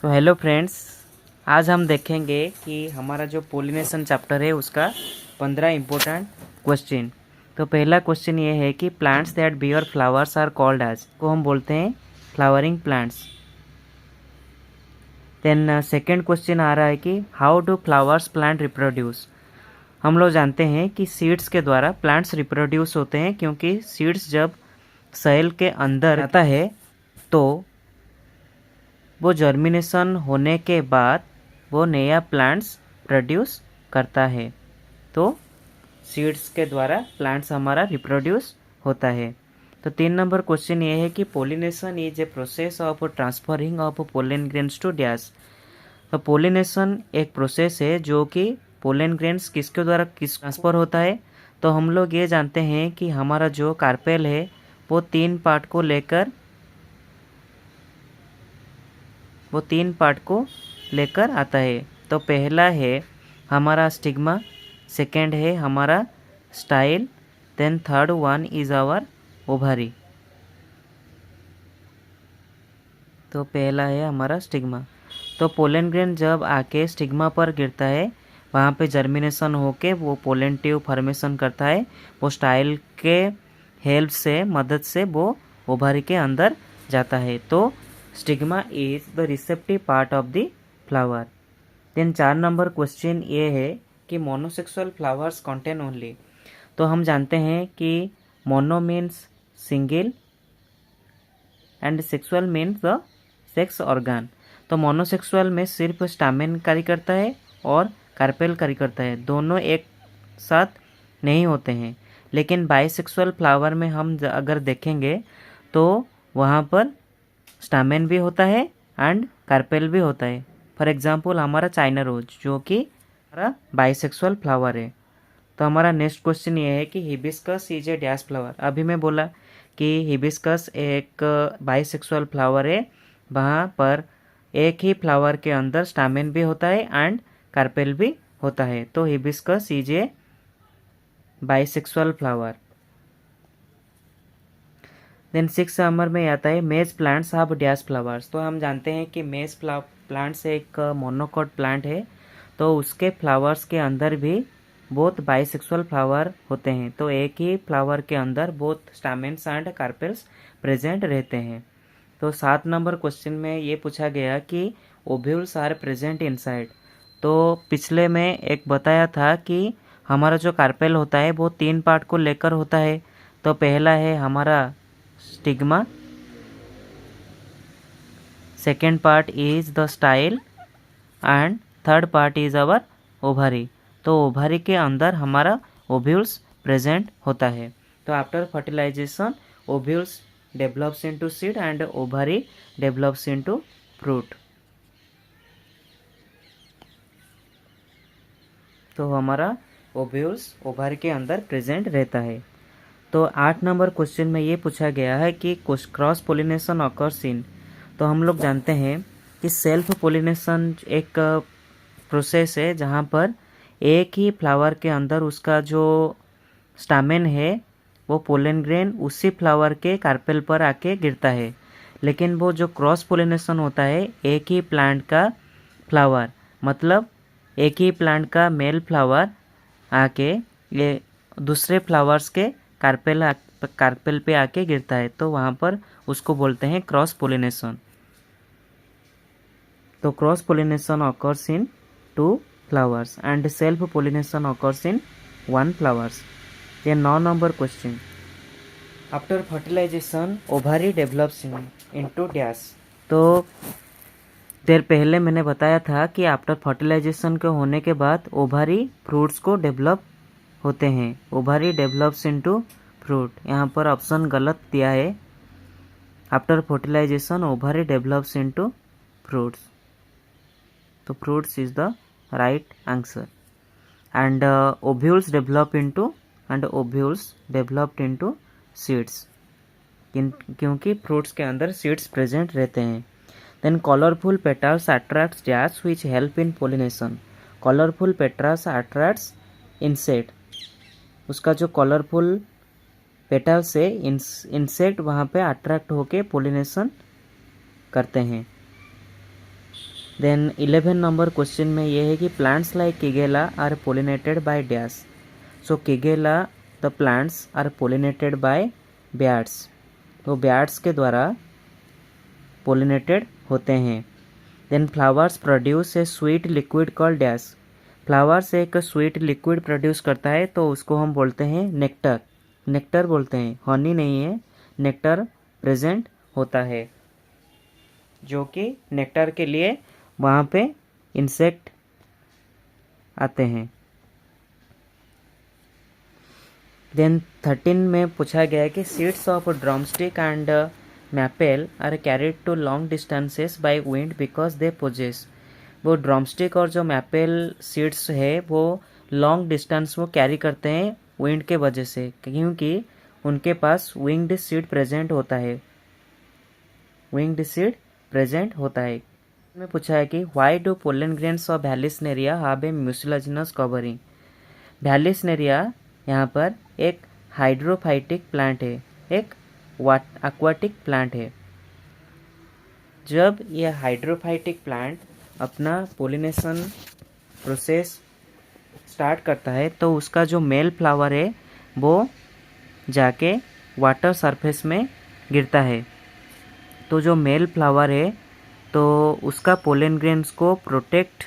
तो hello friends, आज हम देखेंगे कि हमारा जो पोलिनेशन चैप्टर है उसका 15 इम्पोर्टेंट क्वेश्चन। तो पहला क्वेश्चन ये है कि plants that bear flowers are called as, को हम बोलते हैं flowering plants. Then second question आ रहा है कि how do flowers plant reproduce. हम लोग जानते हैं कि सीड्स के द्वारा प्लांट्स रिप्रोड्यूस होते हैं, क्योंकि सीड्स जब सॉइल के अंदर आता है तो वो जर्मिनेशन होने के बाद वो नया प्लांट्स प्रोड्यूस करता है। तो सीड्स के द्वारा प्लांट्स हमारा रिप्रोड्यूस होता है। तो 3 नंबर क्वेश्चन ये है कि pollination is a process of transferring of pollen grains to dash. तो पोलिनेशन एक प्रोसेस है जो कि पोलन ग्रेन्स किसके द्वारा किस ट्रांसफ़र होता है। तो हम लोग ये जानते हैं कि हमारा जो कार्पेल है वो 3 पार्ट को लेकर आता है। तो पहला है हमारा स्टिग्मा, सेकेंड है हमारा style, then third one is our ovary. तो पहला है हमारा स्टिग्मा। तो पोलन ग्रेन जब आके स्टिग्मा पर गिरता है, वहाँ पे जर्मिनेशन होके वो पोलन ट्यूब फॉर्मेशन करता है। वो स्टाइल के हेल्प से मदद से वो ओवरी के अंदर जाता है। तो stigma is the receptive part of the flower. Then 4 number question ये है कि मोनोसेक्सुअल फ्लावर्स कंटेन ओनली। तो हम जानते हैं कि mono means single and sexual means the sex organ. तो मोनोसेक्सुअल में सिर्फ स्टामेन कार्य करता है और कार्पेल कार्य करता है, दोनों एक साथ नहीं होते हैं। लेकिन बाइसेक्सुअल फ्लावर में हम अगर देखेंगे तो वहाँ पर स्टामेन भी होता है एंड कार्पेल भी होता है। फॉर एग्जांपल हमारा चाइना रोज जो कि हमारा बाइसेक्सुअल फ्लावर है। तो हमारा नेक्स्ट क्वेश्चन ये है कि hibiscus is A dash flower. अभी मैं बोला कि हिबिस्कस एक बाइसेक्सुअल फ्लावर है, वहाँ पर एक ही फ्लावर के अंदर स्टामेन भी होता है एंड कार्पेल भी होता है। तो hibiscus is a bisexual flower. Then 6 number में आता है मेज प्लांट्स हैव डैश फ्लावर्स। तो हम जानते हैं कि मेज प्लांट्स एक मोनोकोट प्लांट है, तो उसके फ्लावर्स के अंदर भी बहुत बाइसेक्सुअल फ्लावर होते हैं। तो एक ही फ्लावर के अंदर बहुत स्टामेन्स एंड कार्पेल्स प्रेजेंट रहते हैं। तो 7 नंबर क्वेश्चन में ये पूछा गया कि ओव्यूल्स आर प्रेजेंट इनसाइड। तो पिछले में एक बताया था कि हमारा जो कार्पेल होता है वो 3 पार्ट को लेकर होता है। तो पहला है हमारा stigma, second part is the style and third part is our ovary. तो ओवरी के अंदर हमारा ओव्यूल्स प्रेजेंट होता है। तो after fertilization ovules develops into seed and ovary develops into fruit. तो हमारा ओव्यूल्स ओवरी के अंदर प्रेजेंट रहता है। तो 8 नंबर क्वेश्चन में ये पूछा गया है कि क्रॉस पोलिनेशन ऑकर्स इन। तो हम लोग जानते हैं कि सेल्फ पोलिनेशन एक प्रोसेस है जहाँ पर एक ही फ्लावर के अंदर उसका जो स्टामेन है वो पोलन ग्रेन उसी फ्लावर के कार्पेल पर आके गिरता है। लेकिन वो जो क्रॉस पोलिनेशन होता है एक ही प्लांट का फ्लावर, मतलब एक ही प्लांट का मेल फ्लावर आके ये दूसरे फ्लावर्स के कार्पेल पे आके गिरता है, तो वहाँ पर उसको बोलते हैं क्रॉस पोलिनेशन। तो cross pollination occurs in 2 flowers and self pollination occurs in 1 flowers. ये 9 number question. After fertilization ovary develops into dash. तो देर पहले मैंने बताया था कि आफ्टर फर्टिलाइजेशन के होने के बाद ओवरी फ्रूट्स को डेवलप होते हैं। ओवरी डेवलप्स इनटू फ्रूट, यहाँ पर ऑप्शन गलत दिया है। After fertilization ovary develops into fruits, तो fruits is the right answer. And ovules develop into seeds, क्योंकि फ्रूट्स के अंदर सीड्स प्रेजेंट रहते हैं। Then colourful petals attracts dash which help in pollination. Colourful petals attracts insect, उसका जो colourful petal से insect वहाँ पे अट्रैक्ट होके पोलिनेशन करते हैं। देन 11 नंबर क्वेश्चन में ये है कि plants like Kigelia are pollinated by dash. So Kigelia the plants are pollinated by bats. तो बैट्स के द्वारा पोलिनेटेड होते हैं। Then flowers produce a sweet liquid called dash. Flowers एक स्वीट लिक्विड प्रोड्यूस करता है तो उसको हम बोलते हैं नेक्टर। नेक्टर बोलते हैं, हनी नहीं है, नेक्टर प्रेजेंट होता है, जो कि नेक्टर के लिए वहाँ पे इंसेक्ट आते हैं। देन 13 में पूछा गया है कि seeds of drumstick and maple are carried to long distances by wind because they possess. वो ड्रमस्टिक और जो मैपल सीड्स है वो लॉन्ग डिस्टेंस वो कैरी करते हैं विंड के वजह से, क्योंकि उनके पास विंग्ड सीड प्रेजेंट होता है। विंग्ड सीड प्रेजेंट होता है। में पूछा है कि why do pollen grains of Vallisneria have a mucilaginous covering. Vallisneria यहाँ पर एक हाइड्रोफाइटिक प्लांट है, एक एक्वाटिक प्लांट है। जब यह हाइड्रोफाइटिक प्लांट अपना पोलिनेशन प्रोसेस स्टार्ट करता है तो उसका जो मेल फ्लावर है वो जाके वाटर सरफेस में गिरता है। तो जो मेल फ्लावर है तो उसका पोलन ग्रेन्स को प्रोटेक्ट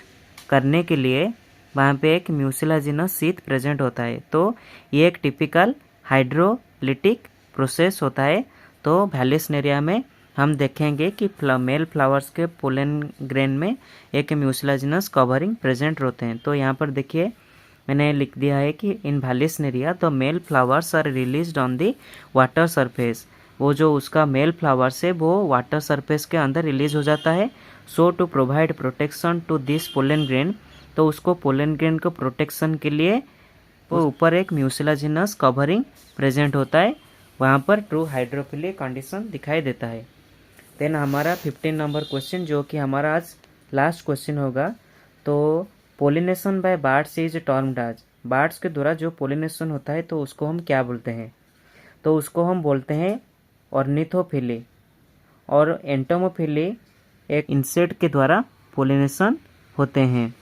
करने के लिए वहाँ पे एक म्यूसिलाजिनस सीथ प्रेजेंट होता है। तो ये एक टिपिकल हाइड्रोलिटिक प्रोसेस होता है। तो वैलिसनेरिया में हम देखेंगे कि मेल फ्लावर्स के पोलन ग्रेन में एक म्यूसिलाजिनस कवरिंग प्रेजेंट होते हैं। तो यहाँ पर देखिए मैंने लिख दिया है कि in Vallisneria the male flowers are released on the water surface. वो जो उसका मेल फ्लावर्स है वो वाटर सरफेस के अंदर रिलीज हो जाता है। So to provide protection to this pollen grain, तो उसको पोलन ग्रेन को प्रोटेक्शन के लिए वो ऊपर एक म्यूसिलाजिनस कवरिंग प्रेजेंट होता है, वहाँ पर ट्रू हाइड्रोफिलिक कंडीशन दिखाई देता है। देन हमारा 15 नंबर क्वेश्चन जो कि हमारा आज लास्ट क्वेश्चन होगा। तो pollination by birds is termed as. Birds के द्वारा जो पोलिनेशन होता है तो उसको हम क्या बोलते हैं? तो उसको हम बोलते हैं ऑर्निथोफिली। और एंटोमोफिली एक इंसेक्ट के द्वारा पोलिनेशन होते हैं।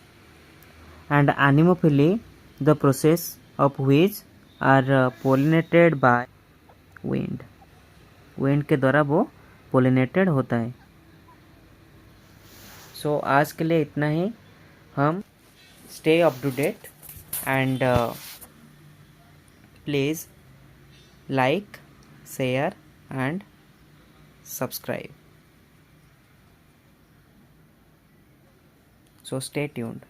And anemophily the process of which are pollinated by wind. Wind के द्वारा वो पोलिनेटेड होता है। सो आज के लिए इतना ही। हम stay up to date and please like, share and subscribe. So stay tuned.